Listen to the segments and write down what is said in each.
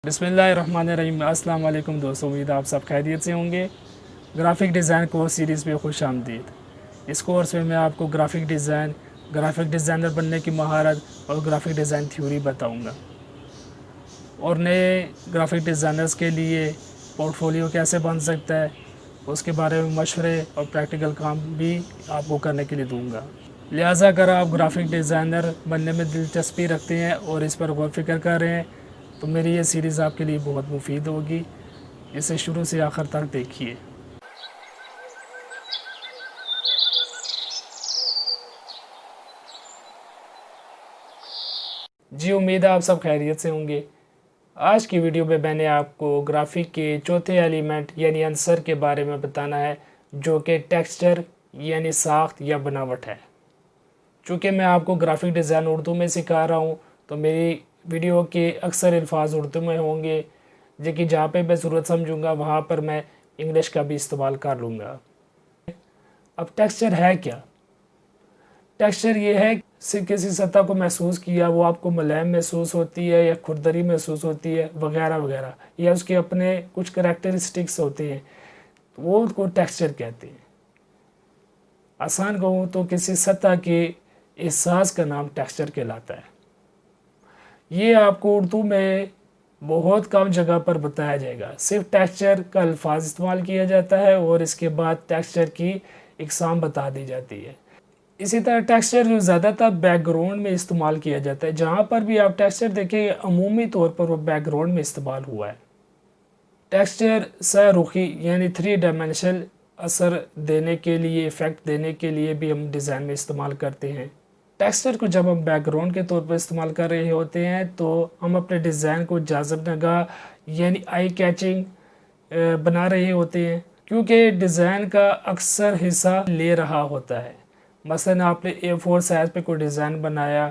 बिस्मिल्लाहिर्रहमानिर्रहीम। अस्सलाम वालेकुम दोस्तों, उम्मीद आप सब खैरियत से होंगे। ग्राफिक डिज़ाइन कोर्स सीरीज़ पे खुश आमदीद। इस कोर्स में मैं आपको ग्राफिक डिज़ाइन, ग्राफिक डिज़ाइनर बनने की महारत और ग्राफिक डिज़ाइन थ्योरी बताऊंगा, और नए ग्राफिक डिज़ाइनर्स के लिए पोर्टफोलियो कैसे बन सकता है उसके बारे में मशवरे और प्रैक्टिकल काम भी आपको करने के लिए दूंगा। लिहाजा अगर आप ग्राफिक डिज़ाइनर बनने में दिलचस्पी रखते हैं और इस पर गौर फिक्र कर रहे हैं तो मेरी ये सीरीज़ आपके लिए बहुत मुफीद होगी। इसे शुरू से आखिर तक देखिए। जी, उम्मीद है आप सब खैरियत से होंगे। आज की वीडियो में मैंने आपको ग्राफिक के चौथे एलिमेंट यानी अंसर के बारे में बताना है, जो कि टेक्सचर यानी साख्त या बनावट है। चूँकि मैं आपको ग्राफिक डिज़ाइन उर्दू में सिखा रहा हूँ तो मेरी वीडियो के अक्सर अल्फाज उर्दू में होंगे, जो कि जहाँ पे मैं ज़रूरत समझूंगा वहाँ पर मैं इंग्लिश का भी इस्तेमाल कर लूँगा। अब टेक्सचर है क्या? टेक्सचर ये है सिर्फ किसी सतह को महसूस किया, वो आपको मुलायम महसूस होती है या खुरदरी महसूस होती है वगैरह वगैरह, या उसके अपने कुछ करैक्टरिस्टिक्स होते हैं, तो वो को टेक्सचर कहते हैं। आसान कहूँ तो किसी सतह के एहसास का नाम टेक्सचर कहलाता है। ये आपको उर्दू में बहुत कम जगह पर बताया जाएगा। सिर्फ टेक्सचर का अल्फाज इस्तेमाल किया जाता है और इसके बाद टेक्सचर की इकसाम बता दी जाती है। इसी तरह टेक्सचर जो ज़्यादातर बैकग्राउंड में इस्तेमाल किया जाता है, जहाँ पर भी आप टेक्सचर देखें अमूमी तौर पर वो बैकग्राउंड में इस्तेमाल हुआ है। टेक्सचर सरुखी यानी 3 डायमेंशनल असर देने के लिए, इफ़ेक्ट देने के लिए भी हम डिज़ाइन में इस्तेमाल करते हैं। टेक्सचर को जब हम बैकग्राउंड के तौर पर इस्तेमाल कर रहे होते हैं तो हम अपने डिज़ाइन को जाज़ब नगाह यानी आई कैचिंग बना रहे होते हैं, क्योंकि डिज़ाइन का अक्सर हिस्सा ले रहा होता है। मसलन आपने A4 साइज़ पे कोई डिज़ाइन बनाया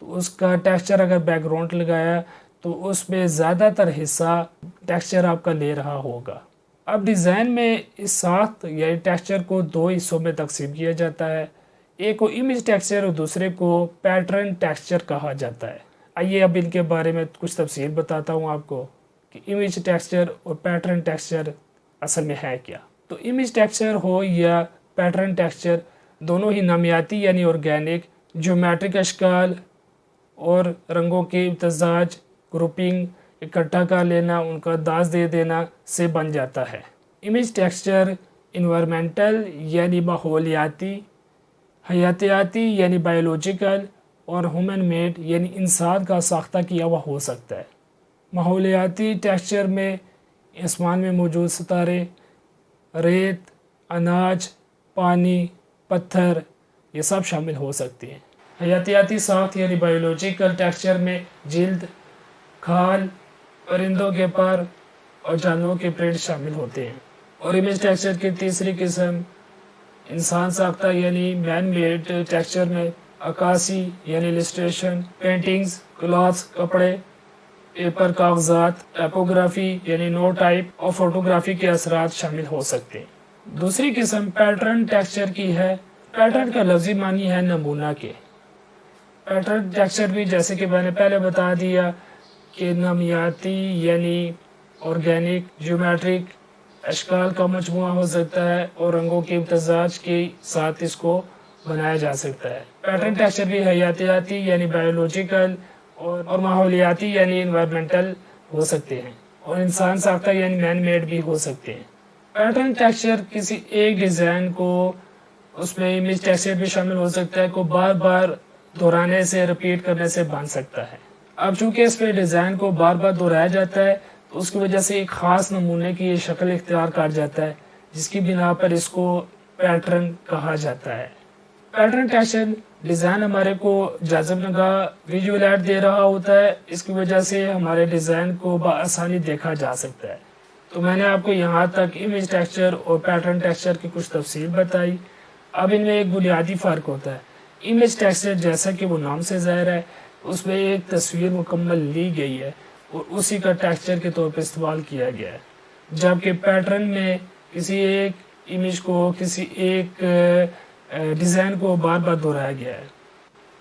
तो उसका टेक्सचर अगर बैकग्राउंड लगाया तो उसमें ज़्यादातर हिस्सा टेक्सचर आपका ले रहा होगा। अब डिज़ाइन में इस साख्त या टेक्सचर को 2 हिस्सों में तकसीम किया जाता है। एक को इमेज टेक्सचर और दूसरे को पैटर्न टेक्सचर कहा जाता है। आइए अब इनके बारे में कुछ तफसील बताता हूँ आपको कि इमेज टेक्सचर और पैटर्न टेक्सचर असल में है क्या। तो इमेज टेक्सचर हो या पैटर्न टेक्सचर, दोनों ही नामियाती यानी ऑर्गेनिक ज्योमेट्रिक अशकाल और रंगों के इम्तजाज, ग्रुपिंग, इकट्ठा कर लेना, उनका अंदाज दे देना से बन जाता है। इमेज टेक्सचर इन्वायरमेंटल यानी माहौलियाती, हयातियाती यानी बायोलॉजिकल और ह्यूमन मेड यानी इंसान का साख्ता किया हुआ हो सकता है। माहौलियाती टेक्सचर में आसमान में मौजूद सितारे, रेत, अनाज, पानी, पत्थर, ये सब शामिल हो सकती हैं। हयातियाती साख्त यानी बायोलॉजिकल टेक्सचर में जिल्द, खाल, परिंदों के पर और जानवरों के प्रिंट शामिल होते हैं। और इमेज टेक्सचर की तीसरी किस्म इंसान साख्ता यानी मैन मेड टेक्सचर में अक्कासी यानी इलस्ट्रेशन, पेंटिंग्स, क्लॉथ्स, कपड़े, पेपर, कागजात, टाइपोग्राफी यानी नोट टाइप और फोटोग्राफी के असरात शामिल हो सकते हैं। दूसरी किस्म पैटर्न टेक्सचर की है। पैटर्न का लफ्जी मानी है नमूना के। पैटर्न टेक्सचर भी जैसे कि मैंने पहले बता दिया कि नामियाती यानी ऑर्गेनिक ज्योमेट्रिक अशकाल का मजमुआ हो सकता है और रंगों के इम्तजाज के साथ इसको बनाया जा सकता है। पैटर्न टेक्सचर भी हयातियाती यानी बायोलॉजिकल और माहौलियाती यानी इन्वायरमेंटल हो सकते हैं, और इंसान साख्ता यानी मैन मेड भी हो सकते हैं। पैटर्न टेक्सचर किसी एक डिज़ाइन को, उसमें इमेज टेक्सचर भी शामिल हो सकता है, को बार बार दोहराने से, रिपीट करने से बन सकता है। अब चूंकि इस पे डिज़ाइन को बार बार दोहराया जाता है तो उसकी वजह से एक ख़ास नमूने की शक्ल इख्तियार कर जाता है, जिसकी बिना पर इसको पैटर्न कहा जाता है। पैटर्न टेक्सचर डिज़ाइन हमारे को जाज़ब नगाह विजुअल ऐड दे रहा होता है, इसकी वजह से हमारे डिज़ाइन को बआसानी देखा जा सकता है। तो मैंने आपको यहाँ तक इमेज टेक्सचर और पैटर्न टेक्सचर की कुछ तफसील बताई। अब इनमें एक बुनियादी फ़र्क होता है। इमेज टेक्सचर जैसा कि वो नाम से ज़ाहिर है, उसमें एक तस्वीर मुकम्मल ली गई है और उसी का टेक्सचर के तौर पर इस्तेमाल किया गया है, जबकि पैटर्न में किसी एक इमेज को, किसी एक डिज़ाइन को बार बार दोहराया गया है।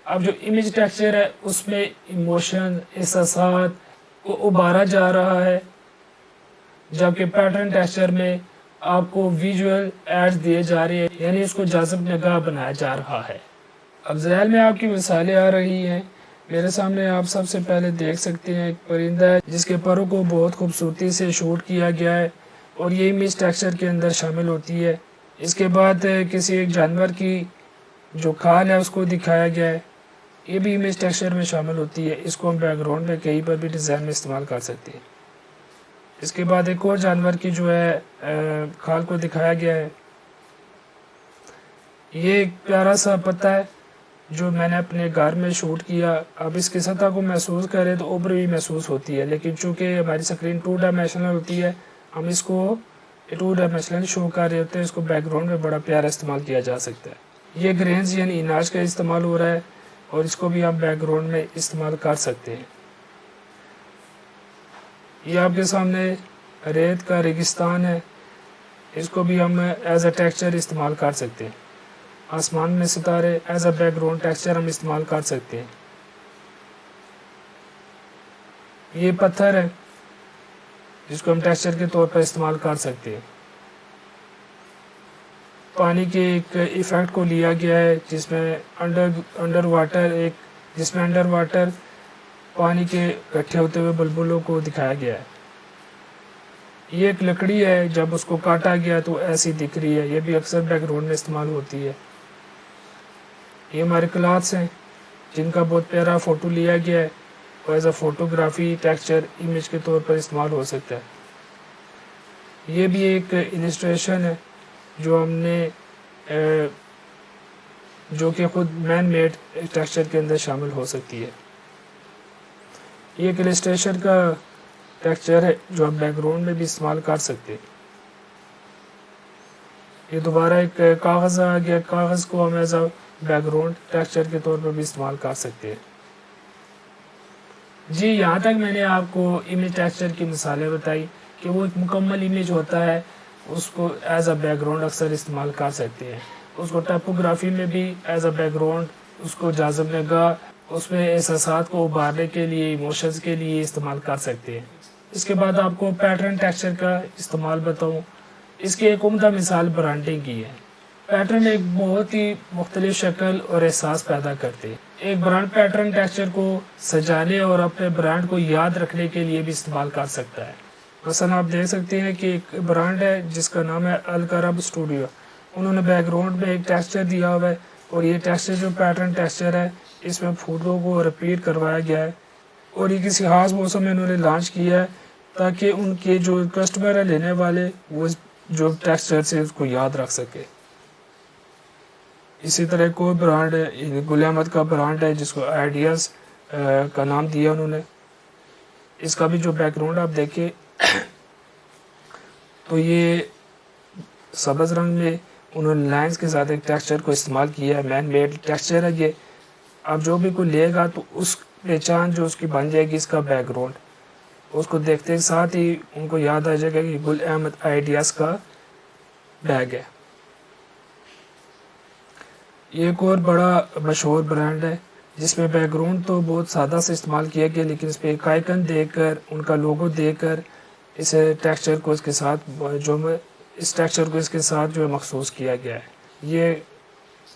अब जो इमेज टेक्सचर है उसमें इमोशन, एहसासात, کو उभारा जा रहा है, जबकि पैटर्न टेक्सचर में आपको विजुअल एड्स दिए जा रहे हैं, यानी इसको जाज़िब निगाह बनाया जा रहा है। अब ज़हन में आपकी मिसालें आ रही हैं। मेरे सामने आप सबसे पहले देख सकते हैं एक परिंदा है जिसके परों को बहुत खूबसूरती से शूट किया गया है और ये इमेज टेक्सचर के अंदर शामिल होती है। इसके बाद किसी एक जानवर की जो खाल है उसको दिखाया गया है, ये भी इमेज टेक्सचर में शामिल होती है। इसको हम बैकग्राउंड में कहीं पर भी डिज़ाइन में इस्तेमाल कर सकते हैं। इसके बाद एक और जानवर की जो है खाल को दिखाया गया है। ये एक प्यारा सा पत्ता है जो मैंने अपने घर में शूट किया। अब इसकी सतह को महसूस करें तो उब्र भी महसूस होती है, लेकिन चूँकि हमारी स्क्रीन 2 डायमेंशनल होती है, हम इसको 2 डायमेंशनल शो कर रहे होते हैं। इसको बैकग्राउंड में बड़ा प्यारा इस्तेमाल किया जा सकता है। ये ग्रेन्स यानी इनाज का इस्तेमाल हो रहा है और इसको भी आप बैकग्राउंड में इस्तेमाल कर सकते हैं। ये आपके सामने रेत का रेगिस्तान है, इसको भी हम एज अ टेक्सचर इस्तेमाल कर सकते हैं। आसमान में सितारे एज अ बैकग्राउंड टेक्सचर हम इस्तेमाल कर सकते हैं। ये पत्थर है जिसको हम टेक्सचर के तौर पर इस्तेमाल कर सकते हैं। पानी के एक इफ़ेक्ट को लिया गया है जिसमें अंडर वाटर पानी के इकट्ठे होते हुए बुलबुलों को दिखाया गया है। ये एक लकड़ी है, जब उसको काटा गया तो ऐसी दिख रही है। ये भी अक्सर बैकग्राउंड में इस्तेमाल होती है। ये हमारे क्लॉथ्स हैं जिनका बहुत प्यारा फ़ोटो लिया गया है और as a photography texture image के तौर पर इस्तेमाल हो सकता है। ये भी एक इलस्ट्रेशन है जो हमने जो कि खुद मैन मेड टेक्सचर के अंदर शामिल हो सकती है। ये एक इलस्ट्रेशन का टेक्सचर है जो आप बैकग्राउंड में भी इस्तेमाल कर सकते हैं। ये दोबारा एक कागज़ आ गया, कागज़ को हम एज अ बैकग्राउंड टेक्सचर के तौर पर भी इस्तेमाल कर सकते हैं। जी, यहाँ तक मैंने आपको इमेज टेक्सचर की मिसालें बताई कि वो एक मुकम्मल इमेज होता है, उसको एज अ बैकग्राउंड अक्सर इस्तेमाल कर सकते हैं। उसको टाइपोग्राफी में भी एज अ बैकग्राउंड, उसको जाज़िब निगाह, उसमें एहसासात को उभारने के लिए, इमोशंस के लिए इस्तेमाल कर सकते हैं। इसके बाद आपको पैटर्न टेक्सचर का इस्तेमाल बताऊँ। इसकी एक उम्दा मिसाल ब्रांडिंग की है। पैटर्न एक बहुत ही मुख्तलिफ शक्ल और एहसास पैदा करते हैं। एक ब्रांड पैटर्न टेक्सचर को सजाने और अपने ब्रांड को याद रखने के लिए भी इस्तेमाल कर सकता है। मसलन आप देख सकते हैं कि एक ब्रांड है जिसका नाम है अल-करब स्टूडियो। उन्होंने बैकग्राउंड में एक टेक्सचर दिया हुआ है और ये टेक्सचर जो पैटर्न टेक्सचर है, इसमें फूलों को रिपीट करवाया गया है और ये किसी खास मौसम में उन्होंने लॉन्च किया है ताकि उनके जो कस्टमर है, लेने वाले, वो जो टेक्सचर से उसको याद रख सके। इसी तरह कोई ब्रांड है, गुल अहमद का ब्रांड है जिसको आइडियाज़ का नाम दिया उन्होंने। इसका भी जो बैकग्राउंड आप देखें तो ये सब्ज़ रंग में उन्होंने लाइंस के साथ एक टेक्सचर को इस्तेमाल किया है। मैन मेड टेक्सचर है ये। अब जो भी कोई लेगा तो उस पहचान जो उसकी बन जाएगी इसका बैकग्राउंड, उसको देखते के साथ ही उनको याद आ जाएगा कि गुल अहमद आइडियाज़ का बैग है। ये एक और बड़ा मशहूर ब्रांड है जिसमें बैकग्राउंड तो बहुत सादा से इस्तेमाल किया गया, लेकिन इस पर एक आइकन देकर, उनका लोगो देकर इस टेक्सचर को इसके साथ इस टेक्सचर को इसके साथ जो है मखसूस किया गया है। ये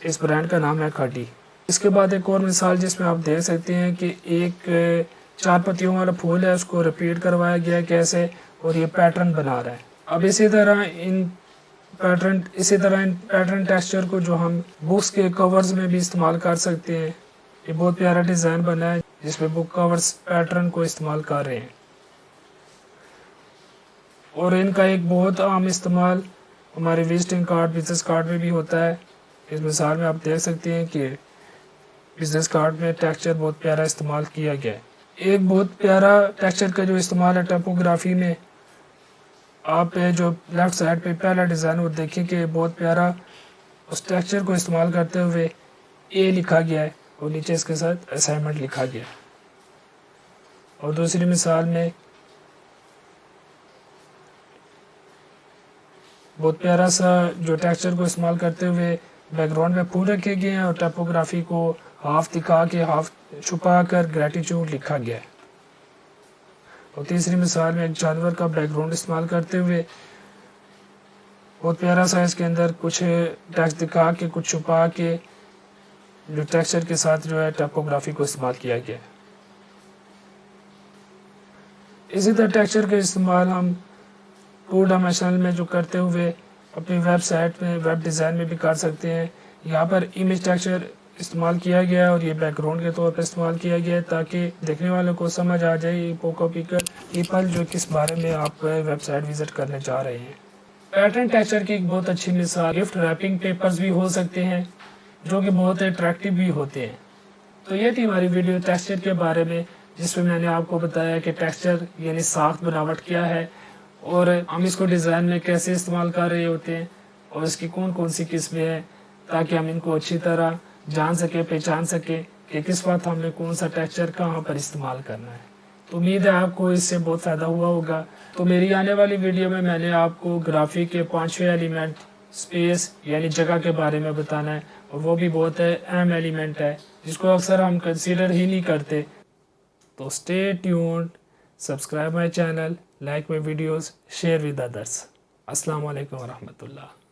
इस ब्रांड का नाम है खाटी। इसके बाद एक और मिसाल जिसमें आप देख सकते हैं कि एक 4 पत्तियों वाला फूल है, उसको रिपीट करवाया गया है कैसे, और ये पैटर्न बना रहा है। अब इसी तरह इन पैटर्न टेक्सचर को जो हम बुक्स के कवर्स में भी इस्तेमाल कर सकते हैं। ये बहुत प्यारा डिज़ाइन बना है जिसमें बुक कवर्स पैटर्न को इस्तेमाल कर रहे हैं और इनका एक बहुत आम इस्तेमाल हमारे विजिटिंग कार्ड, बिजनेस कार्ड में भी होता है। इस मिसाल में आप देख सकते हैं कि बिजनेस कार्ड में टेक्सचर बहुत प्यारा इस्तेमाल किया गया है। एक बहुत प्यारा टेक्सचर का जो इस्तेमाल है टाइपोग्राफी में, आप जो लेफ़्ट साइड पे पहला डिज़ाइन वो देखें कि बहुत प्यारा उस टेक्सचर को इस्तेमाल करते हुए ए लिखा गया है और नीचे इसके साथ असाइनमेंट लिखा गया है। और दूसरी मिसाल में बहुत प्यारा सा जो टेक्सचर को इस्तेमाल करते हुए बैकग्राउंड में फूल रखे गए हैं और टाइपोग्राफी को हाफ दिखा के हाफ छुपा कर ग्रेटिट्यूड लिखा गया है। اور تیسری مثال میں ایک جانور کا بیک گراؤنڈ استعمال کرتے ہوئے بہت پیارا سا اس کے اندر کچھ ٹیکسٹ دکھا کے کچھ چھپا کے جو ٹیکسچر کے ساتھ جو ہے ٹائپوگرافی کو استعمال کیا گیا. اسی طرح ٹیکسچر کا استعمال ہم 2 ڈائمینشنل میں جو کرتے ہوئے اپنی ویب سائٹ میں ویب ڈیزائن میں بھی کر سکتے ہیں. یہاں پر امیج ٹیکسچر استعمال کیا گیا ہے اور یہ بیک گراؤنڈ کے طور پر استعمال کیا گیا ہے تاکہ دیکھنے والوں کو سمجھ آ جائے پوکو پیپل جو کس بارے میں آپ ویب سائٹ وزٹ کرنے جا رہے ہیں. پیٹرن ٹیکسچر کی ایک بہت اچھی مثال گفٹ ریپنگ پیپرز بھی ہو سکتے ہیں جو کہ بہت اٹریکٹیو بھی ہوتے ہیں. تو یہ تھی ہماری ویڈیو ٹیکسچر کے بارے میں جس میں نے آپ کو بتایا کہ ٹیکسچر یعنی ساخت بناوٹ کیا ہے اور ہم اس کو ڈیزائن میں کیسے استعمال کر رہے ہوتے ہیں اور اس کی کون کون سی قسمیں ہیں تاکہ ہم ان کو اچھی طرح جان سکیں پہچان سکیں کہ کس وقت ہم نے کون سا ٹیکسچر کہاں پر استعمال کرنا ہے. تو امید ہے آپ کو اس سے بہت فائدہ ہوا ہوگا. تو میری آنے والی ویڈیو میں نے آپ کو گرافک کے 5ویں ایلیمنٹ اسپیس یعنی جگہ کے بارے میں بتانا ہے اور وہ بھی بہت اہم ایلیمنٹ ہے جس کو اکثر ہم کنسیڈر ہی نہیں کرتے. تو stay tuned, subscribe my channel, like my videos, share with others. السلام علیکم ورحمۃ اللہ.